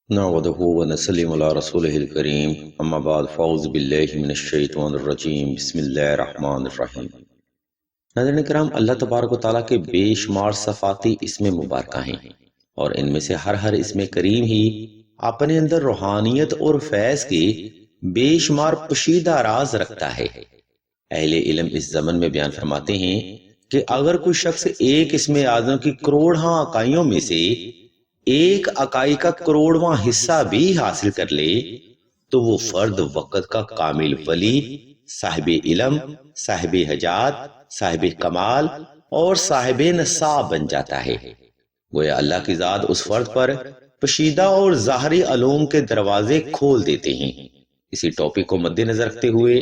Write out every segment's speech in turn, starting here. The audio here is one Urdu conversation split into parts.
نعوذ ونسلم على رسوله الكريم اما بعد فاعوذ باللہ من الشیطان الرجیم بسم اللہ الرحمن الرحیم۔ ناظرین کرام، اللہ تبارک و تعالیٰ کے بے شمار صفاتی اسم مبارکہ ہیں اور ان میں سے ہر اسم کریم ہی اپنے اندر روحانیت اور فیض کے بے شمار پوشیدہ راز رکھتا ہے۔ اہل علم اس زمن میں بیان فرماتے ہیں کہ اگر کوئی شخص ایک اسم اعظم کی کروڑہاں اکائیوں میں سے ایک اکائی کا کروڑواں حصہ بھی حاصل کر لے تو وہ فرد وقت کا کامل ولی، صاحب علم، صاحب حجات، صاحب کمال اور صاحب نصاب بن جاتا ہے۔ گویا اللہ کی ذات اس فرد پر پشیدہ اور ظاہری علوم کے دروازے کھول دیتے ہیں۔ اسی ٹاپک کو مد نظر رکھتے ہوئے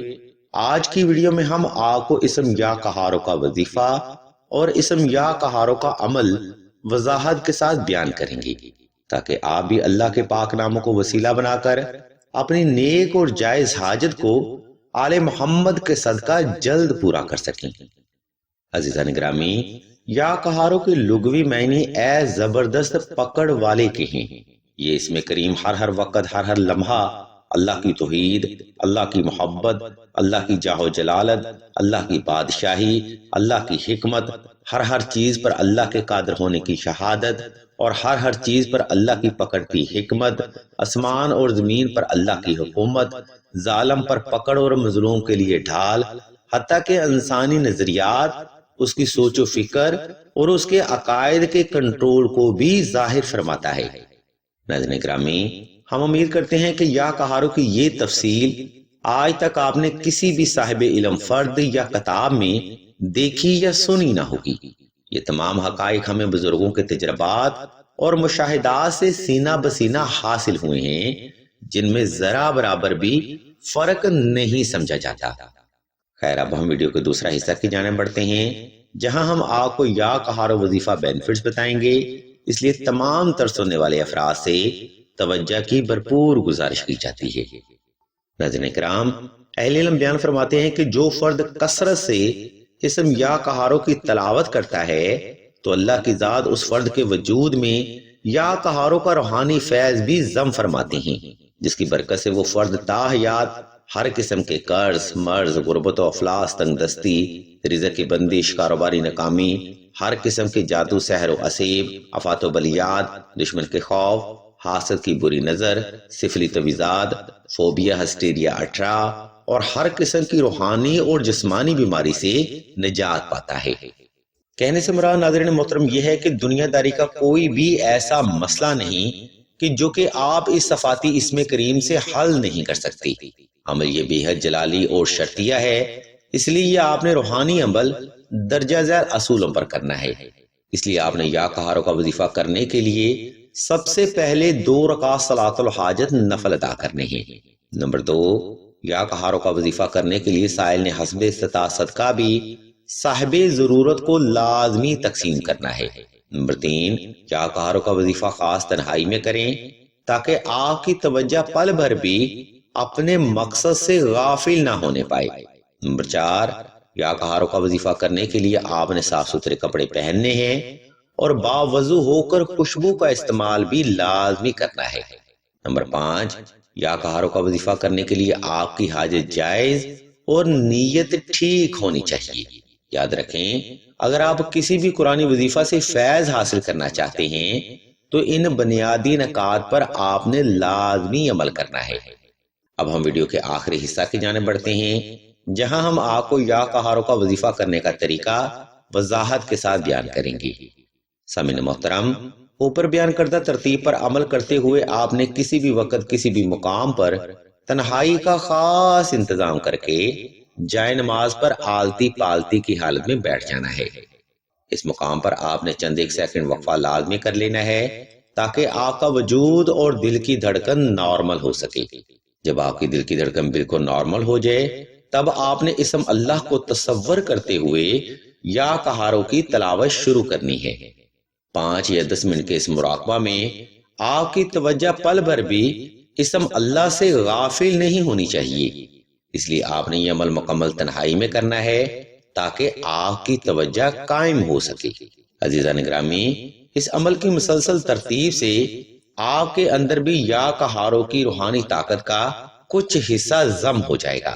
آج کی ویڈیو میں ہم آپ کو اسم یا کہاروں کا وظیفہ اور اسم یا کہاروں کا عمل وضاحت کے ساتھ بیان کریں گے تاکہ آپ بھی اللہ کے پاک ناموں کو وسیلہ بنا کر اپنی نیک اور جائز حاجت کو آل محمد کے صدقہ جلد پورا کر سکیں۔ عزیزان گرامی، یا کہاروں کے لغوی معنی اے زبردست پکڑ والے کے ہیں۔ یہ اسم کریم ہر وقت ہر لمحہ اللہ کی توحید، اللہ کی محبت، اللہ کی جاہ و جلالت، اللہ کی بادشاہی، اللہ کی حکمت، ہر چیز پر اللہ کے قادر ہونے کی شہادت اور ہر چیز پر اللہ کی پکڑ کی حکمت، آسمان اور زمین پر اللہ کی حکومت، ظالم پر پکڑ اور مظلوم کے لیے ڈھال، حتیٰ کہ انسانی نظریات، اس کی سوچ و فکر اور اس کے عقائد کے کنٹرول کو بھی ظاہر فرماتا ہے۔ ناظرین گرامی، ہم امید کرتے ہیں کہ یا کہاروں کی یہ تفصیل آج تک آپ نے کسی بھی صاحب علم فرد یا کتاب میں دیکھی یا سنی نہ ہوگی۔ یہ تمام حقائق ہمیں بزرگوں کے تجربات اور مشاہدات سے سینہ بسینہ حاصل ہوئے ہیں، جن میں ذرا برابر بھی فرق نہیں سمجھا جاتا۔ خیر، اب ہم ویڈیو کے دوسرا حصہ کی جانب بڑھتے ہیں، جہاں ہم آپ کو یا کہاروں وظیفہ بینیفٹس بتائیں گے۔ اس لیے تمام تر سننے والے افراد سے توجہ کی بھرپور گزارش کی جاتی ہے۔ ناظرین کرام، اہل علم بیان فرماتے ہیں کہ جو فرد کثرت سے اسم یا کہاروں کی تلاوت کرتا ہے تو اللہ کی ذات اس فرد کے وجود میں یا کہاروں کا روحانی فیض بھی ضم فرماتے ہیں، جس کی برکت سے وہ فرد تا حیات ہر قسم کے قرض، مرض، غربت و افلاس، تنگ دستی، رزق کی بندش، کاروباری ناکامی، ہر قسم کے جادو، سحر و اسیب، آفات و بلیات، دشمن کے خوف، حاسد کی بری نظر، سفلی تویزاد، فوبیا، ہسٹیریا 18 اور ہر قسم کی روحانی اور جسمانی بیماری سے نجات پاتا ہے۔ کہنے سے مراد ناظرین محترم یہ ہے کہ دنیا داری کا کوئی بھی ایسا مسئلہ نہیں کہ جو کہ آپ اس صفاتی اسم کریم سے حل نہیں کر سکتی۔ عمل یہ بے حد جلالی اور شرطیہ ہے، اس لیے یہ آپ نے روحانی عمل درجہ ذیل اصولوں پر کرنا ہے۔ اس لیے آپ نے یا کہاروں کا وظیفہ کرنے کے لیے سب سے پہلے 2 رکعت صلاۃ الحاجت نفل ادا کرنے ہیں۔ نمبر 2، یا کہاروں کا وظیفہ کرنے کے لیے سائل نے حسب استطاعت صدقہ بھی صاحب ضرورت کو لازمی تقسیم کرنا ہے۔ نمبر 3، یا کہاروں کا وظیفہ خاص تنہائی میں کریں تاکہ آپ کی توجہ پل بھر بھی اپنے مقصد سے غافل نہ ہونے پائے۔ نمبر 4، یا کہاروں کا وظیفہ کرنے کے لیے آپ نے صاف ستھرے کپڑے پہننے ہیں اور باوضو ہو کر خوشبو کا استعمال بھی لازمی کرنا ہے۔ نمبر 5، یا کہاروں کا وظیفہ کرنے کے لیے آپ کی حاجت جائز اور نیت ٹھیک ہونی چاہیے۔ یاد رکھیں، اگر آپ کسی بھی قرآنی وظیفہ سے فیض حاصل کرنا چاہتے ہیں تو ان بنیادی نکات پر آپ نے لازمی عمل کرنا ہے۔ اب ہم ویڈیو کے آخری حصہ کی جانب بڑھتے ہیں، جہاں ہم آپ کو یا کہاروں کا وظیفہ کرنے کا طریقہ وضاحت کے ساتھ بیان کریں گے۔ سامعین محترم، اوپر بیان کردہ ترتیب پر عمل کرتے ہوئے آپ نے کسی بھی وقت کسی بھی مقام پر تنہائی کا خاص انتظام کر کے جائے نماز پر آلتی پالتی کی حالت میں بیٹھ جانا ہے۔ اس مقام پر آپ نے چند ایک سیکنڈ وقفہ لازمی کر لینا ہے تاکہ آپ کا وجود اور دل کی دھڑکن نارمل ہو سکے۔ جب آپ کی دل کی دھڑکن بالکل نارمل ہو جائے تب آپ نے اسم اللہ کو تصور کرتے ہوئے یا کہاروں کی تلاوت شروع کرنی ہے۔ 5 یا 10 منٹ کے اس مراقبہ میں آپ کی توجہ پل بھر بھی اسم اللہ سے غافل نہیں ہونی چاہیے۔ اس لیے آپ نے یہ عمل مکمل تنہائی میں کرنا ہے تاکہ آپ کی توجہ قائم ہو سکے۔ عزیزان گرامی، اس عمل کی مسلسل ترتیب سے آپ کے اندر بھی یا کہاروں کی روحانی طاقت کا کچھ حصہ ضم ہو جائے گا،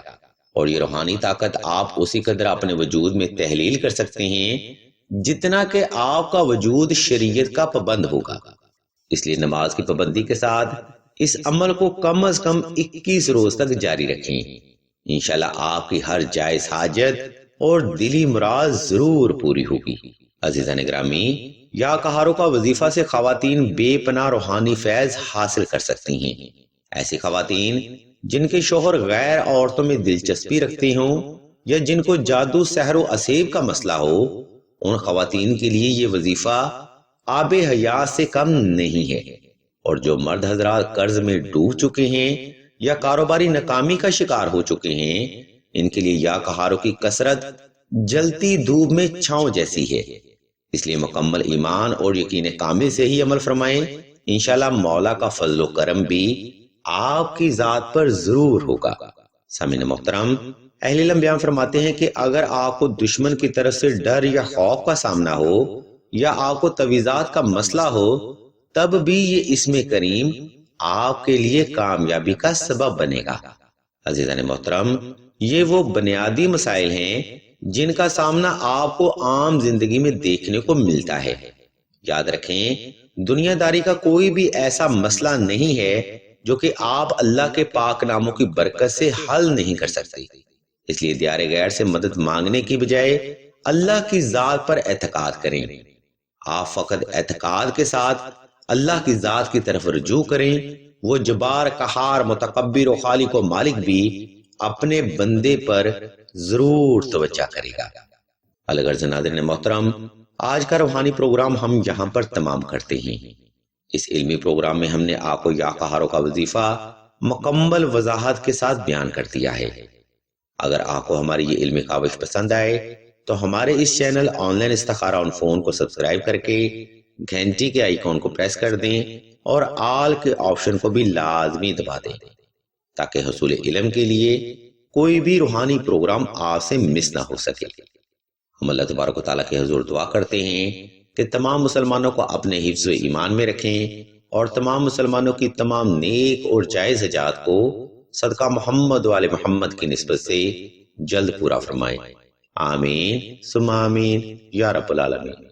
اور یہ روحانی طاقت آپ اسی قدر اپنے وجود میں تحلیل کر سکتے ہیں جتنا کہ آپ کا وجود شریعت کا پابند ہوگا۔ اس لیے نماز کی پابندی کے ساتھ اس عمل کو کم از کم 21 روز تک جاری رکھیں۔ انشاءاللہ آپ کی ہر جائز حاجت اور دلی مراد ضرور پوری ہوگی۔ عزیزان گرامی، یا کہاروں کا وظیفہ سے خواتین بے پناہ روحانی فیض حاصل کر سکتی ہیں۔ ایسی خواتین جن کے شوہر غیر عورتوں میں دلچسپی رکھتے ہوں یا جن کو جادو سحر و عصیب کا مسئلہ ہو، ان خواتین کے لیے یہ وظیفہ آب حیات سے کم نہیں ہے۔ اور جو مرد حضرات قرض میں ڈوب چکے ہیں یا کاروباری ناکامی کا شکار ہو چکے ہیں، ان کے لیے یا کہاروں کی کثرت جلتی دھوپ میں چھاؤں جیسی ہے۔ اس لیے مکمل ایمان اور یقین کامل سے ہی عمل فرمائیں، انشاءاللہ مولا کا فضل و کرم بھی آپ کی ذات پر ضرور ہوگا۔ سامعین محترم، اہل علم بیان فرماتے ہیں کہ اگر آپ کو دشمن کی طرف سے ڈر یا خوف کا سامنا ہو یا آپ کو تویزات کا مسئلہ ہو، تب بھی یہ اسم کریم آپ کے لیے کامیابی کا سبب بنے گا۔ عزیزان محترم، یہ وہ بنیادی مسائل ہیں جن کا سامنا آپ کو عام زندگی میں دیکھنے کو ملتا ہے۔ یاد رکھیں، دنیا داری کا کوئی بھی ایسا مسئلہ نہیں ہے جو کہ آپ اللہ کے پاک ناموں کی برکت سے حل نہیں کر سکتے۔ اس لیے دیار غیر سے مدد مانگنے کی بجائے اللہ کی ذات پر اعتقاد کریں۔ آپ فقط اعتقاد کے ساتھ اللہ کی ذات کی طرف رجوع کریں۔ وہ جبار، قہار، متکبر و خالق و مالک بھی اپنے بندے پر ضرور توجہ کرے گا۔ الغرض ناظرین محترم، آج کا روحانی پروگرام ہم یہاں پر تمام کرتے ہیں۔ اس علمی پروگرام میں ہم نے آپ کو یا قہاروں کا وظیفہ مکمل وضاحت کے ساتھ بیان کر دیا ہے۔ اگر آپ کو ہماری یہ علمی کاوش پسند آئے تو ہمارے اس چینل آن لائن استخارہ آن فون کو سبسکرائب کر کے گھنٹی کے آئیکن کو پریس کر دیں اور آل کے آپشن کو بھی لازمی دبا دیں، تاکہ حصول علم کے لیے کوئی بھی روحانی پروگرام آپ سے مس نہ ہو سکے۔ ہم اللہ تبارک و تعالیٰ کے حضور دعا کرتے ہیں کہ تمام مسلمانوں کو اپنے حفظ و ایمان میں رکھیں اور تمام مسلمانوں کی تمام نیک اور جائز حاجات کو صدقہ محمد و آل محمد کی نسبت سے جلد پورا فرمائیں۔ آمین ثم آمین یا رب العالمین۔